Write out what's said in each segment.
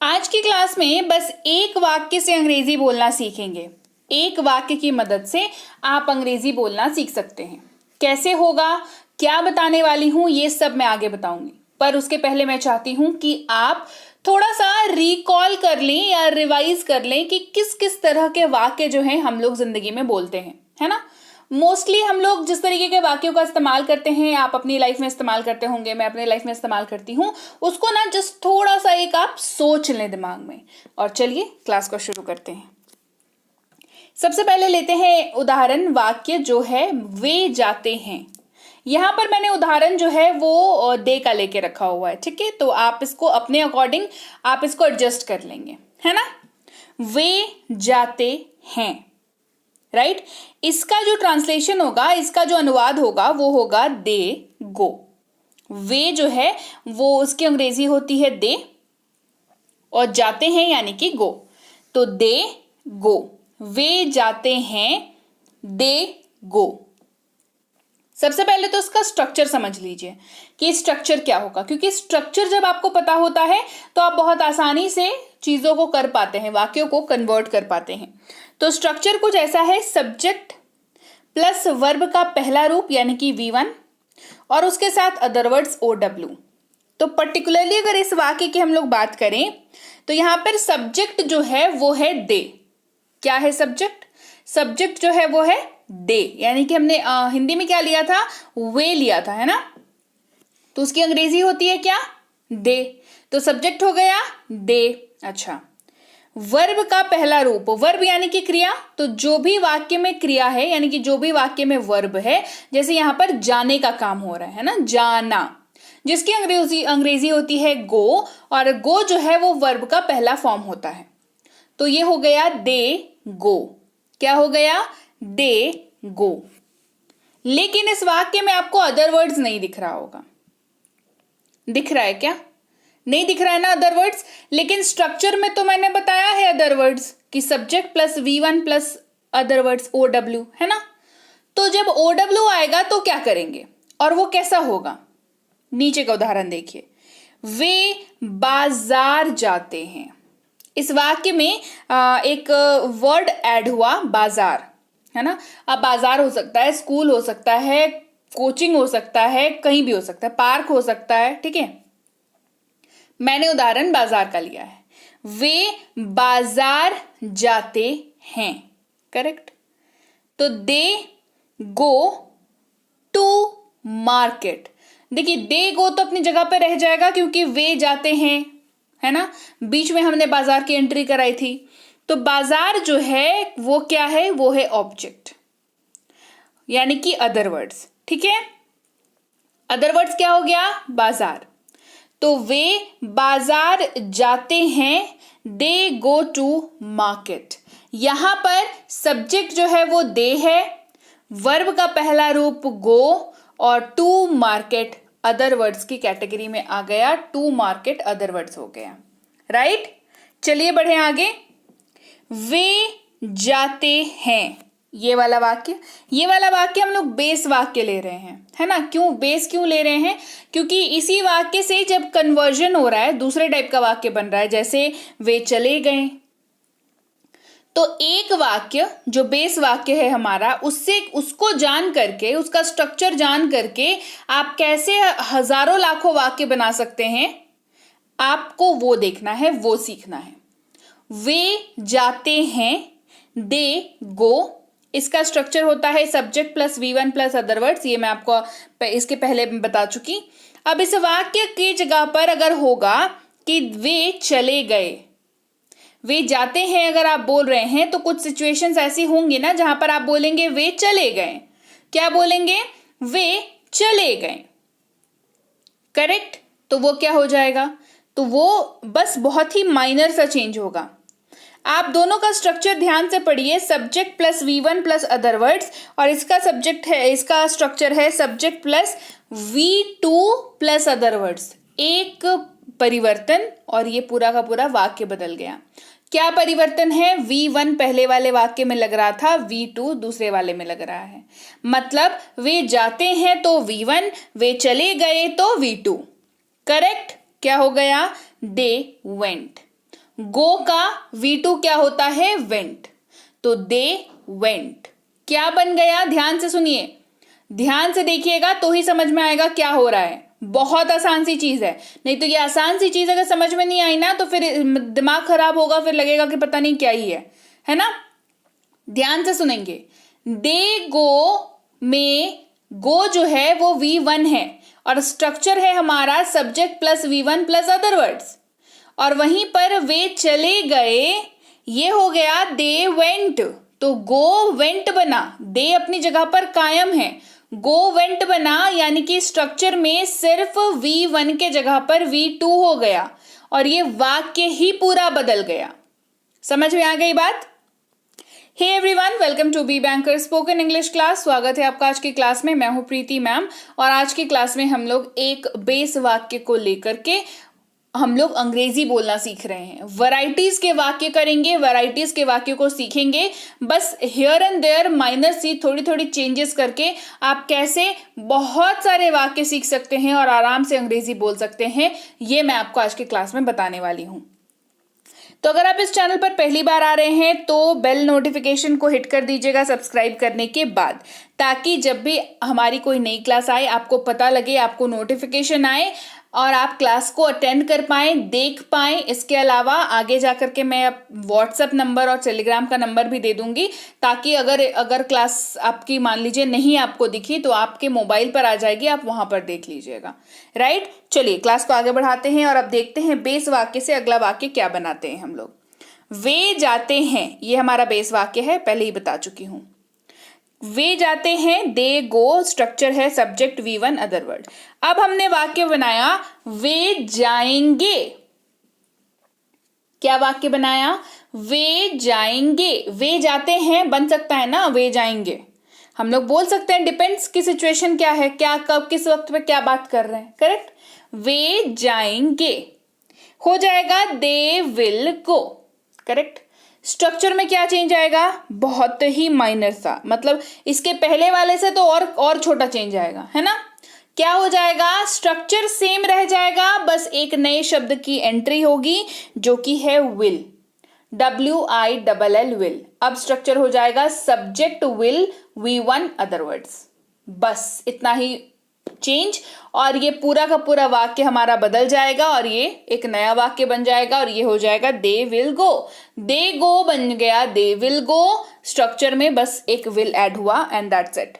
आज की क्लास में बस एक वाक्य से अंग्रेजी बोलना सीखेंगे। एक वाक्य की मदद से आप अंग्रेजी बोलना सीख सकते हैं। कैसे होगा, क्या बताने वाली हूं, ये सब मैं आगे बताऊंगी। पर उसके पहले मैं चाहती हूं कि आप थोड़ा सा रिकॉल कर लें या रिवाइज कर लें कि किस किस तरह के वाक्य जो हैं हम लोग जिंदगी में बोलते हैं, है ना। मोस्टली हम लोग जिस तरीके के वाक्यों का इस्तेमाल करते हैं, आप अपनी लाइफ में इस्तेमाल करते होंगे, मैं अपनी लाइफ में इस्तेमाल करती हूँ, उसको ना जस्ट थोड़ा सा एक आप सोच लें दिमाग में। और चलिए क्लास को शुरू करते हैं। सबसे पहले लेते हैं उदाहरण वाक्य जो है वे जाते हैं। यहां पर मैंने उदाहरण जो है वो दे का लेके रखा हुआ है, ठीक है। तो आप इसको अपने अकॉर्डिंग आप इसको एडजस्ट कर लेंगे, है ना। वे जाते हैं, राइट। इसका जो ट्रांसलेशन होगा, इसका जो अनुवाद होगा वो होगा दे गो। वे जो है वो उसकी अंग्रेजी होती है दे, और जाते हैं यानी कि गो, तो दे गो। वे जाते हैं, दे गो। सबसे पहले तो इसका स्ट्रक्चर समझ लीजिए कि स्ट्रक्चर क्या होगा, क्योंकि स्ट्रक्चर जब आपको पता होता है तो आप बहुत आसानी से चीजों को कर पाते हैं, वाक्यों को कन्वर्ट कर पाते हैं। तो स्ट्रक्चर कुछ ऐसा है, सब्जेक्ट प्लस वर्ब का पहला रूप यानी कि V1 और उसके साथ अदर वर्ड्स OW। तो पर्टिकुलरली अगर इस वाक्य की हम लोग बात करें तो यहां पर सब्जेक्ट जो है वो है दे। क्या है सब्जेक्ट? सब्जेक्ट जो है वो है दे, यानी कि हमने हिंदी में क्या लिया था, वे लिया था, है ना। तो उसकी अंग्रेजी होती है क्या, दे। तो सब्जेक्ट हो गया दे। अच्छा, वर्ब का पहला रूप, वर्ब यानी कि क्रिया। तो जो भी वाक्य में क्रिया है यानी कि जो भी वाक्य में वर्ब है, जैसे यहां पर जाने का काम हो रहा है ना, जाना, जिसकी अंग्रेजी होती है गो, और गो जो है वो वर्ब का पहला फॉर्म होता है। तो ये हो गया दे गो। क्या हो गया, दे गो। लेकिन इस वाक्य में आपको अदर वर्ड्स नहीं दिख रहा होगा। दिख रहा है क्या? नहीं दिख रहा है ना अदर वर्ड्स। लेकिन स्ट्रक्चर में तो मैंने बताया है अदर वर्ड्स कि subject plus V1 plus other words OW, है ना। तो जब OW आएगा तो क्या करेंगे और वो कैसा होगा, नीचे का उदाहरण देखिए। वे बाजार जाते हैं। इस वाक्य में एक वर्ड ऐड हुआ, बाजार, है ना। अब बाजार हो सकता है, स्कूल हो सकता है, कोचिंग हो सकता है, कहीं भी हो सकता है, पार्क हो सकता है, ठीक है। मैंने उदाहरण बाजार का लिया है। वे बाजार जाते हैं, करेक्ट। तो दे गो टू मार्केट। देखिए दे गो तो अपनी जगह पे रह जाएगा क्योंकि वे जाते हैं, है ना। बीच में हमने बाजार की एंट्री कराई थी। तो बाजार जो है वो क्या है, वो है ऑब्जेक्ट यानी कि अदर वर्ड्स, ठीक है। अदर वर्ड्स क्या हो गया, बाजार। तो वे बाजार जाते हैं, दे गो टू मार्केट। यहां पर सब्जेक्ट जो है वो दे है, वर्ब का पहला रूप गो, और टू मार्केट अदर वर्ड्स की कैटेगरी में आ गया। टू मार्केट अदर वर्ड्स हो गया, राइट। चलिए बढ़े आगे। वे जाते हैं, ये वाला वाक्य हम लोग बेस वाक्य ले रहे हैं, है ना। क्यों बेस क्यों ले रहे हैं, क्योंकि इसी वाक्य से जब कन्वर्जन हो रहा है दूसरे टाइप का वाक्य बन रहा है, जैसे वे चले गए। तो एक वाक्य जो बेस वाक्य है हमारा, उससे उसको जान करके, उसका स्ट्रक्चर जान करके आप कैसे हजारों लाखों वाक्य बना सकते हैं, आपको वो देखना है, वो सीखना है। वे जाते हैं, दे गो। इसका स्ट्रक्चर होता है subject plus V1 plus other words. ये मैं आपको इसके पहले बता चुकी। अब इस वाक्य की जगह पर अगर होगा कि वे चले गए, वे जाते हैं अगर आप बोल रहे हैं, तो कुछ सिचुएशंस ऐसी होंगी ना जहां पर आप बोलेंगे वे चले गए। क्या बोलेंगे, वे चले गए, करेक्ट। तो वो क्या हो जाएगा, तो वो बस बहुत ही माइनर सा चेंज होगा। आप दोनों का स्ट्रक्चर ध्यान से पढ़िए, subject plus V1 plus other words, और इसका सब्जेक्ट है, इसका स्ट्रक्चर है subject plus V2 plus other words. एक परिवर्तन और ये पूरा का पूरा वाक्य बदल गया। क्या परिवर्तन है, V1 पहले वाले वाक्य में लग रहा था, V2 दूसरे वाले में लग रहा है। मतलब वे जाते हैं तो V1, वे चले गए तो V2, करेक्ट। क्या हो गया, दे वेंट। गो का V2 क्या होता है? वेंट। तो दे वेंट क्या बन गया? ध्यान से सुनिए, ध्यान से देखिएगा तो ही समझ में आएगा क्या हो रहा है। बहुत आसान सी चीज है, नहीं तो ये आसान सी चीज अगर समझ में नहीं आई ना तो फिर दिमाग खराब होगा, फिर लगेगा कि पता नहीं क्या ही है ना। ध्यान से सुनेंगे। दे गो में गो जो है वो V1 है और स्ट्रक्चर है हमारा subject plus V1 plus other words, और वहीं पर वे चले गए, ये हो गया दे वेंट। तो गो वेंट बना, दे अपनी जगह पर कायम है, गो वेंट बना, यानी कि स्ट्रक्चर में सिर्फ V1 के जगह पर V2 हो गया और ये वाक्य ही पूरा बदल गया। समझ में आ गई बात? Hey everyone, welcome to B banker spoken English class. स्वागत है आपका आज की क्लास में। मैं हूं प्रीति मैम और आज की क्लास में हम लोग एक बेस वाक्य को लेकर के हम लोग अंग्रेजी बोलना सीख रहे हैं। वैरायटीज के वाक्य करेंगे, वैरायटीज के वाक्य को सीखेंगे। बस हियर एंड देयर माइनर सी थोड़ी थोड़ी चेंजेस करके आप कैसे बहुत सारे वाक्य सीख सकते हैं और आराम से अंग्रेजी बोल सकते हैं, ये मैं आपको आज की क्लास में बताने वाली हूं। तो अगर आप इस चैनल पर पहली बार आ रहे हैं तो बेल नोटिफिकेशन को हिट कर दीजिएगा सब्सक्राइब करने के बाद, ताकि जब भी हमारी कोई नई क्लास आए आपको पता लगे, आपको नोटिफिकेशन आए और आप क्लास को अटेंड कर पाएं, देख पाएं। इसके अलावा आगे जाकर के मैं व्हाट्सएप नंबर और टेलीग्राम का नंबर भी दे दूंगी, ताकि अगर क्लास आपकी मान लीजिए नहीं आपको दिखी तो आपके मोबाइल पर आ जाएगी, आप वहां पर देख लीजिएगा। राइट, चलिए क्लास को आगे बढ़ाते हैं और अब देखते हैं बेस वाक्य से अगला वाक्य क्या बनाते हैं हम लोग। वे जाते हैं, ये हमारा बेस वाक्य है, पहले ही बता चुकी हूं। वे जाते हैं, दे गो, स्ट्रक्चर है सब्जेक्ट V1 अदर वर्ड। अब हमने वाक्य बनाया वे जाएंगे। क्या वाक्य बनाया? वे जाएंगे। वे जाते हैं बन सकता है ना, वे जाएंगे हम लोग बोल सकते हैं, डिपेंड्स की सिचुएशन क्या है, क्या कब किस वक्त पे क्या बात कर रहे हैं। करेक्ट, वे जाएंगे हो जाएगा they will go. Correct, structure में क्या चेंज आएगा? बहुत ही माइनर सा, मतलब इसके पहले वाले से तो और छोटा चेंज आएगा, है ना। क्या हो जाएगा? स्ट्रक्चर सेम रह जाएगा, बस एक नए शब्द की एंट्री होगी जो कि है विल, WILL विल। अब स्ट्रक्चर हो जाएगा subject will V1 other words, बस इतना ही चेंज और ये पूरा का पूरा वाक्य हमारा बदल जाएगा और ये एक नया वाक्य बन जाएगा और ये हो जाएगा दे विल गो। दे गो बन गया दे विल गो, स्ट्रक्चर में बस एक विल ऐड हुआ एंड दैट्स इट।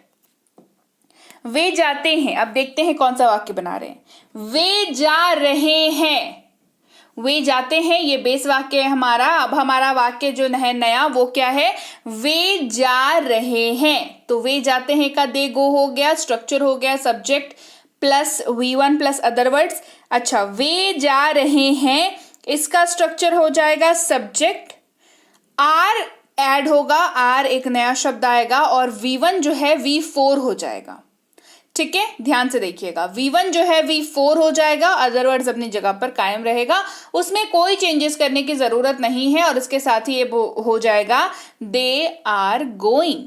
वे जाते हैं, अब देखते हैं कौन सा वाक्य बना रहे हैं। वे जा रहे हैं, वे जाते हैं, ये बेस वाक्य है हमारा। अब हमारा वाक्य जो है नया वो क्या है? वे जा रहे हैं। तो वे जाते हैं का दे गो हो गया, स्ट्रक्चर हो गया subject plus V1 plus other words. अच्छा, वे जा रहे हैं, इसका स्ट्रक्चर हो जाएगा सब्जेक्ट, आर ऐड होगा, आर एक नया शब्द आएगा और V1 जो है V4 हो जाएगा। ठीक है, ध्यान से देखिएगा, V1 जो है V4 हो जाएगा, अदर वर्ड्स अपनी जगह पर कायम रहेगा, उसमें कोई चेंजेस करने की जरूरत नहीं है और इसके साथ ही ये हो जाएगा दे आर गोइंग।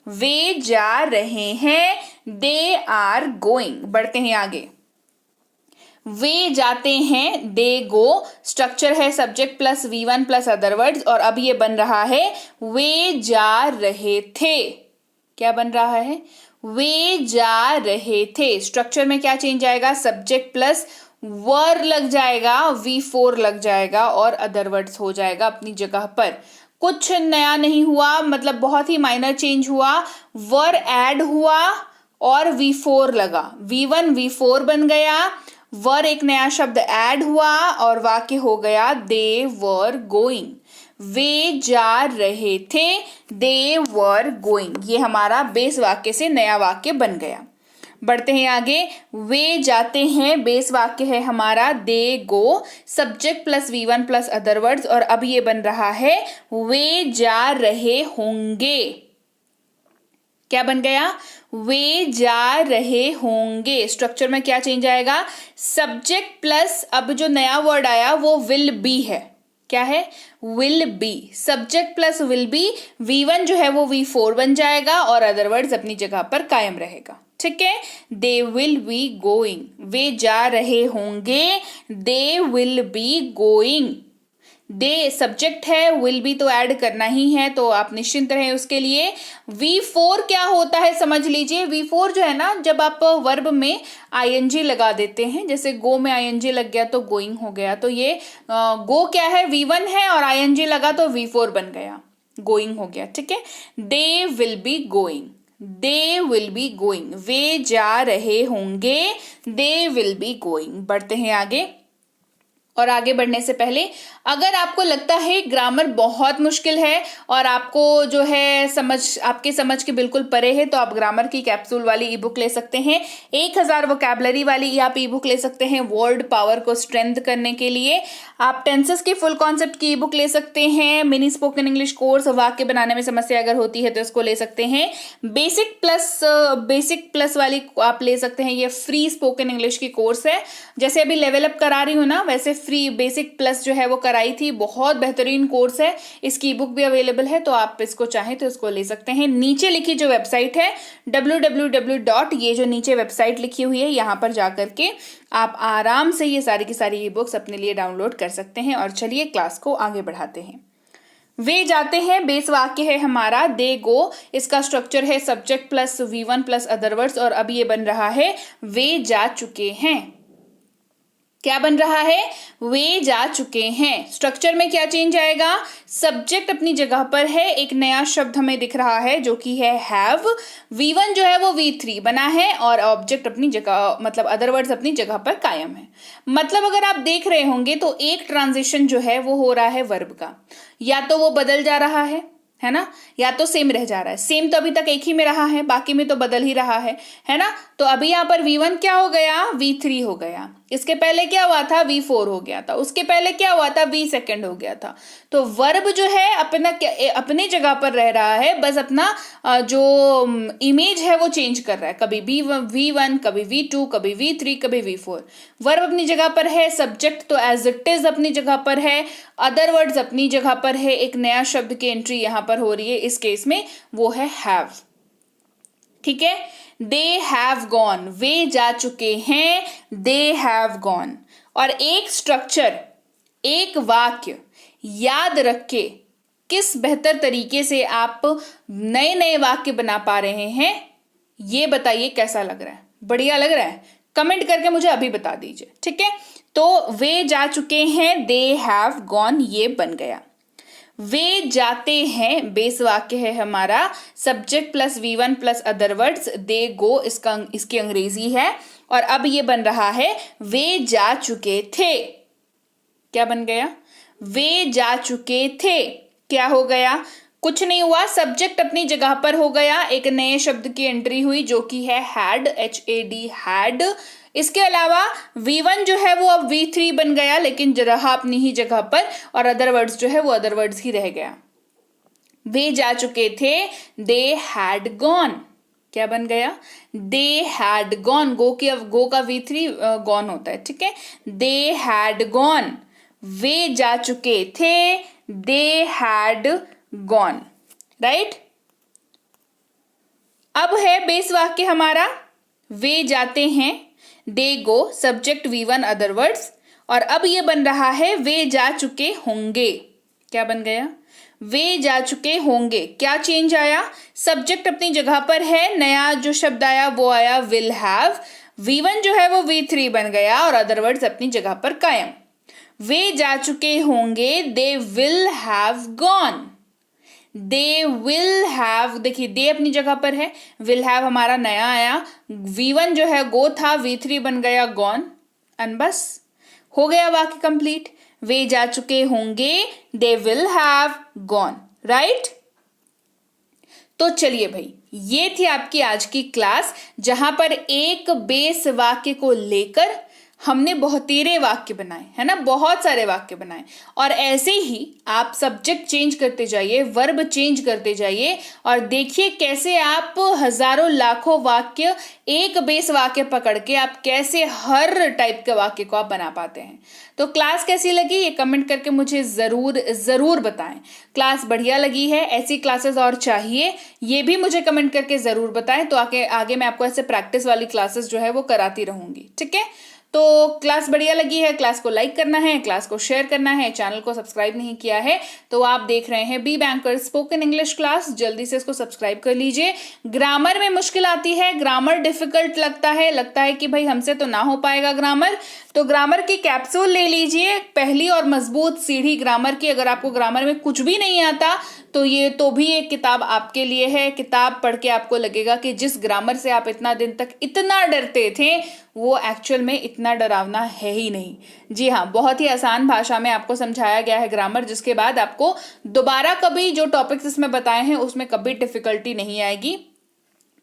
वे जा रहे हैं, दे आर गोइंग। बढ़ते हैं आगे। वे जाते हैं, दे गो, स्ट्रक्चर है subject plus V1 plus other words और अब ये बन रहा है वे जा रहे थे। क्या बन रहा है? वे जा रहे थे। स्ट्रक्चर में क्या चेंज आएगा? सब्जेक्ट प्लस वर लग जाएगा, V4 लग जाएगा और अदर वर्ड्स हो जाएगा अपनी जगह पर। कुछ नया नहीं हुआ, मतलब बहुत ही माइनर चेंज हुआ, वर ऐड हुआ और V4 लगा, V1 V4 बन गया, वर एक नया शब्द ऐड हुआ और वाक्य हो गया दे वर गोइंग। वे जा रहे थे, दे वर गोइंग। ये हमारा बेस वाक्य से नया वाक्य बन गया। बढ़ते हैं आगे। वे जाते हैं, बेस वाक्य है हमारा they go, subject plus V1 plus other words और अब ये बन रहा है वे जा रहे होंगे। क्या बन गया? वे जा रहे होंगे। स्ट्रक्चर में क्या चेंज आएगा? सब्जेक्ट प्लस अब जो नया वर्ड आया वो विल बी है। क्या है? Will be. Subject plus will be, V1 जो है वो V4 बन जाएगा और अदर वर्ड्स अपनी जगह पर कायम रहेगा। ठीक है, दे विल बी गोइंग। वे जा रहे होंगे, दे will be going. They subject है, विल बी तो ऐड करना ही है, तो आप निश्चिंत रहें उसके लिए। V4 क्या होता है समझ लीजिए। V4 जो है ना, जब आप वर्ब में ing लगा देते हैं, जैसे गो में ing लग गया तो गोइंग हो गया, तो ये गो क्या है, V1 है, और ing लगा तो V4 बन गया, गोइंग हो गया। ठीक है, they will be going, they will be going, वे जा रहे होंगे, दे विल बी गोइंग। बढ़ते हैं आगे। और आगे बढ़ने से पहले अगर आपको लगता है ग्रामर बहुत मुश्किल है और आपको जो है आपके समझ के बिल्कुल परे है, तो आप ग्रामर की कैप्सूल वाली ई बुक ले सकते हैं। 1000 वोकैबुलरी वाली आप ई बुक ले सकते हैं वर्ड पावर को स्ट्रेंथ करने के लिए। आप टेंसेस की फुल कॉन्सेप्ट की ई बुक ले सकते हैं। मिनी स्पोकन इंग्लिश कोर्स, वाक्य बनाने में समस्या अगर होती है तो इसको ले सकते हैं। बेसिक प्लस वाली आप ले सकते हैं, ये फ्री स्पोकन इंग्लिश की कोर्स है। जैसे अभी लेवल अप करा रही हूँ ना, वैसे फ्री बेसिक प्लस जो है वो कराई थी, बहुत बेहतरीन कोर्स है। इसकी ई बुक भी अवेलेबल है, तो आप इसको चाहें तो इसको ले सकते हैं। नीचे लिखी जो वेबसाइट है www. ये जो नीचे वेबसाइट लिखी हुई है, यहाँ पर जाकर के आप आराम से ये सारी की सारी ई बुक्स अपने लिए डाउनलोड कर सकते हैं। और चलिए क्लास को आगे बढ़ाते हैं। वे जाते हैं, बेस वाक्य है हमारा दे गो, इसका स्ट्रक्चर है subject plus V1 plus other words, और अब ये बन रहा है वे जा चुके हैं। क्या बन रहा है, वे जा चुके हैं। स्ट्रक्चर में क्या चेंज आएगा, सब्जेक्ट अपनी जगह पर है, एक नया शब्द हमें दिख रहा है जो कि है हैव। V1 जो है वो V3 बना है, और ऑब्जेक्ट अपनी जगह मतलब अदर वर्ड्स अपनी जगह पर कायम है। मतलब अगर आप देख रहे होंगे तो एक ट्रांजिशन जो है वो हो रहा है वर्ब का, या तो वो बदल जा रहा है ना, या तो सेम रह जा रहा है। सेम तो अभी तक एक ही में रहा है, बाकी में तो बदल ही रहा है ना। तो अभी यहाँ पर V1 क्या हो गया, V3 हो गया। इसके पहले क्या हुआ था, V4 हो गया था। उसके पहले क्या हुआ था, V2 हो गया था। तो वर्ब जो है अपनी जगह पर रह रहा है, बस अपना जो इमेज है वो चेंज कर रहा है। कभी V1, कभी V2, कभी V3, कभी V4। वर्ब अपनी जगह पर है, सब्जेक्ट तो एज इट इज अपनी जगह पर है, अदर वर्ड्स अपनी जगह पर है, एक नया शब्द की एंट्री यहाँ पर हो रही है। इस केस में वो है हैव। ठीक है, दे हैव गॉन, वे जा चुके हैं, दे हैव गॉन। और एक स्ट्रक्चर, एक वाक्य याद रख के किस बेहतर तरीके से आप नए नए वाक्य बना पा रहे हैं, ये बताइए कैसा लग रहा है। बढ़िया लग रहा है? कमेंट करके मुझे अभी बता दीजिए। ठीक है, तो वे जा चुके हैं, दे हैव गॉन, ये बन गया। वे जाते हैं, बेस वाक्य है हमारा subject plus V1 plus other words, they go इसकी अंग्रेजी है। और अब ये बन रहा है वे जा चुके थे। क्या बन गया, वे जा चुके थे। क्या हो गया, कुछ नहीं हुआ, सब्जेक्ट अपनी जगह पर हो गया, एक नए शब्द की एंट्री हुई जो कि है हैड, HAD हैड। इसके अलावा V1 जो है वो अब V3 बन गया, लेकिन रहा अपनी ही जगह पर, और अदर वर्ड्स जो है वो अदर वर्ड्स ही रह गया। वे जा चुके थे, दे हैड गॉन। क्या बन गया, दे हैड गॉन। गो का V3 गॉन होता है। ठीक है, दे हैड गॉन, वे जा चुके थे, दे हैड गॉन। राइट, अब है बेस वाक्य हमारा वे जाते हैं, दे go, subject V1 other words, और अब ये बन रहा है वे जा चुके होंगे। क्या बन गया, वे जा चुके होंगे। क्या चेंज आया, सब्जेक्ट अपनी जगह पर है, नया जो शब्द आया वो आया विल हैव। V1 जो है वो V3 बन गया, और अदर वर्ड्स अपनी जगह पर कायम। वे जा चुके होंगे, they will have gone. They will have, देखिए दे अपनी जगह पर है, विल हैव हमारा नया आया, V1 जो है गो था, V3 बन गया गॉन, एंड बस हो गया वाक्य कंप्लीट। वे जा चुके होंगे, they will have gone. Right, तो चलिए भाई, ये थी आपकी आज की क्लास, जहां पर एक बेस वाक्य को लेकर हमने बहुतेरे वाक्य बनाए, है ना, बहुत सारे वाक्य बनाए। और ऐसे ही आप सब्जेक्ट चेंज करते जाइए, वर्ब चेंज करते जाइए, और देखिए कैसे आप हजारों लाखों वाक्य एक बेस वाक्य पकड़ के आप कैसे हर टाइप के वाक्य को आप बना पाते हैं। तो क्लास कैसी लगी ये कमेंट करके मुझे जरूर बताएं। क्लास बढ़िया लगी है, ऐसी क्लासेस और चाहिए, ये भी मुझे कमेंट करके जरूर बताएं। तो आगे मैं आपको ऐसे प्रैक्टिस वाली क्लासेस जो है वो कराती रहूंगी। ठीक है, तो क्लास बढ़िया लगी है, क्लास को लाइक करना है, क्लास को शेयर करना है, चैनल को सब्सक्राइब नहीं किया है तो आप देख रहे हैं B banker spoken English class, जल्दी से इसको सब्सक्राइब कर लीजिए। ग्रामर में मुश्किल आती है, ग्रामर डिफिकल्ट लगता है कि भाई हमसे तो ना हो पाएगा ग्रामर, तो ग्रामर की कैप्सूल ले लीजिए, पहली और मजबूत सीढ़ी ग्रामर की। अगर आपको ग्रामर में कुछ भी नहीं आता तो ये तो भी एक किताब आपके लिए है। किताब पढ़ के आपको लगेगा कि जिस ग्रामर से आप इतना दिन तक इतना डरते थे वो एक्चुअल में इतना डरावना है ही नहीं। जी हाँ, बहुत ही आसान भाषा में आपको समझाया गया है ग्रामर, जिसके बाद आपको दोबारा कभी जो टॉपिक्स इसमें बताए हैं उसमें कभी डिफिकल्टी नहीं आएगी।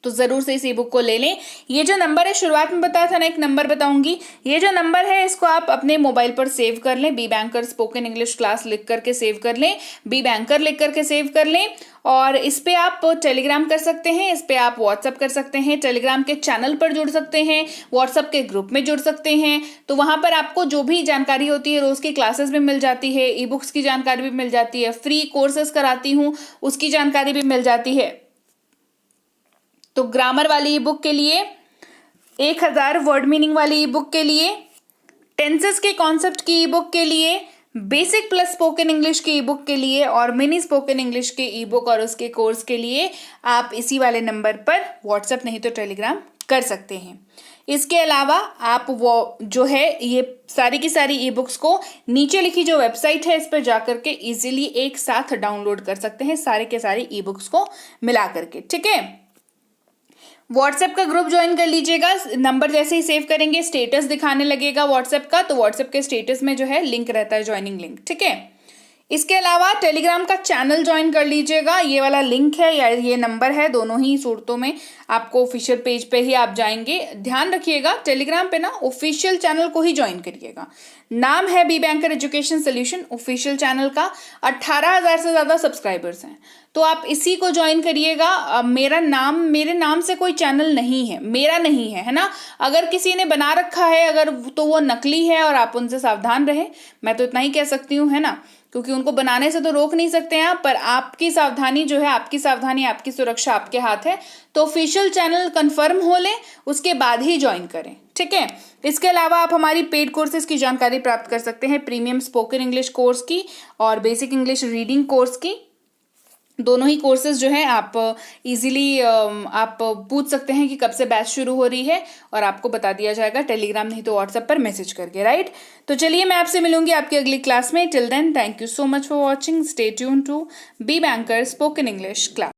तो जरूर से इस ई बुक को ले लें। ये जो नंबर है, शुरुआत में बताया था ना, एक नंबर बताऊंगी, ये जो नंबर है इसको आप अपने मोबाइल पर सेव कर लें, B banker spoken English class लिख करके सेव कर लें, बी बैंकर लिख करके सेव कर लें। और इस पे आप टेलीग्राम कर सकते हैं, इस पे आप व्हाट्सअप कर सकते हैं, टेलीग्राम के चैनल पर जुड़ सकते हैं, व्हाट्सअप के ग्रुप में जुड़ सकते हैं। तो वहां पर आपको जो भी जानकारी होती है, रोज की क्लासेस भी मिल जाती है, ई बुक्स की जानकारी भी मिल जाती है, फ्री कोर्सेस कराती हूँ उसकी जानकारी भी मिल जाती है। तो ग्रामर वाली ई बुक के लिए, 1000 वर्ड मीनिंग वाली ई बुक के लिए, टेंसेस के कॉन्सेप्ट की ई बुक के लिए, बेसिक प्लस स्पोकन इंग्लिश की ई बुक के लिए और मिनी स्पोकन इंग्लिश के ई बुक और उसके कोर्स के लिए आप इसी वाले नंबर पर व्हाट्सएप नहीं तो टेलीग्राम कर सकते हैं। इसके अलावा आप वो जो है ये सारी की सारी ई बुक्स को नीचे लिखी जो वेबसाइट है इस पर जाकर के इजीली एक साथ डाउनलोड कर सकते हैं, सारे के सारे ई बुक्स को मिला करके। ठीक है, व्हाट्सएप का ग्रुप ज्वाइन कर लीजिएगा। नंबर जैसे ही सेव करेंगे स्टेटस दिखाने लगेगा व्हाट्सएप का, तो व्हाट्सएप के स्टेटस में जो है लिंक रहता है, ज्वाइनिंग लिंक। ठीक है, इसके अलावा टेलीग्राम का चैनल ज्वाइन कर लीजिएगा, ये वाला लिंक है या ये नंबर है, दोनों ही सूरतों में आपको ऑफिशियल पेज पे ही आप जाएंगे। ध्यान रखिएगा टेलीग्राम पे ना ऑफिशियल चैनल को ही ज्वाइन करिएगा। नाम है B banker education solution official channel का, 18,000 से ज्यादा सब्सक्राइबर्स हैं, तो आप इसी को ज्वाइन करिएगा। मेरे नाम से कोई चैनल नहीं है, मेरा नहीं है, है ना। अगर किसी ने बना रखा है अगर तो वो नकली है और आप उनसे सावधान रहे, मैं तो इतना ही कह सकती हूँ, है ना, क्योंकि उनको बनाने से तो रोक नहीं सकते हैं आप, पर आपकी सावधानी जो है, आपकी सावधानी, आपकी सुरक्षा आपके हाथ है। तो ऑफिशियल चैनल कंफर्म हो लें, उसके बाद ही ज्वाइन करें। ठीक है, इसके अलावा आप हमारी पेड कोर्सेज की जानकारी प्राप्त कर सकते हैं, प्रीमियम स्पोकन इंग्लिश कोर्स की और बेसिक इंग्लिश रीडिंग कोर्स की। दोनों ही कोर्सेज जो है आप इजीली आप पूछ सकते हैं कि कब से बैच शुरू हो रही है और आपको बता दिया जाएगा टेलीग्राम नहीं तो व्हाट्सएप पर मैसेज करके, राइट। तो चलिए मैं आपसे मिलूंगी आपकी अगली क्लास में। Till then thank you so much for watching, stay tune to B banker spoken English class.